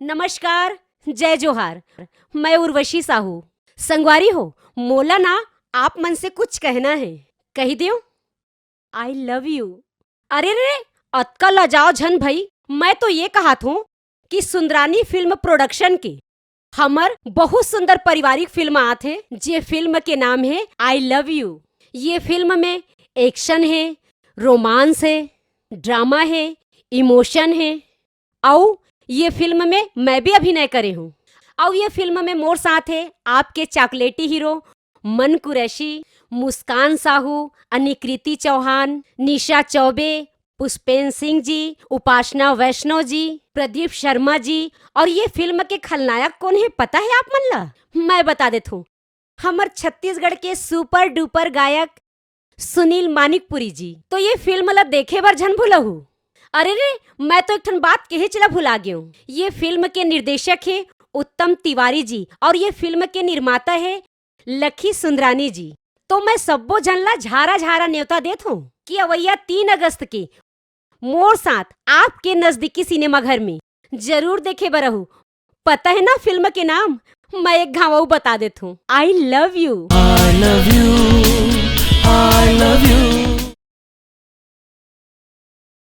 नमस्कार, जय जोहार। मैं उर्वशी साहू। संगवारी हो, मोला ना आप मन से कुछ कहना है। कही दियो, आई लव यू। अरे रे, अतका लजाओ झन भई। मैं तो ये कहत हूँ कि सुंदरानी फिल्म प्रोडक्शन के हमर बहुत सुंदर पारिवारिक फिल्म आत है। जे फिल्म के नाम है आई लव यू। ये फिल्म में एक्शन है, रोमांस है, ड्रामा है, इमोशन है। और ये फिल्म में मैं भी अभिनय करे हूँ। और ये फिल्म में मोर साथ है आपके चॉकलेटी हीरो मन कुरैशी, मुस्कान साहू, अनिकृति चौहान, निशा चौबे, पुष्पेन सिंह जी, उपासना वैष्णव जी, प्रदीप शर्मा जी। और ये फिल्म के खलनायक कौन है पता है आप मन ला? मैं बता देता हूँ। हमर छत्तीसगढ़ के सुपर डुपर गायक सुनील मानिकपुरी जी। तो ये फिल्म ला देखे बर झन भूलहू। अरे रे, मैं तो एक ठन बात कहे चला भुला गई हूँ। ये फिल्म के निर्देशक है उत्तम तिवारी जी और ये फिल्म के निर्माता है लखी सुंदरानी जी। तो मैं सब्बो जन ला झारा झारा न्योता देत हूँ कि अवैया 3 अगस्त के मोर साथ आपके नजदीकी सिनेमा घर में जरूर देखे बरहू। पता है ना फिल्म के नाम? मैं एक घाव बता देत हूँ, I love you. I love you, I love you.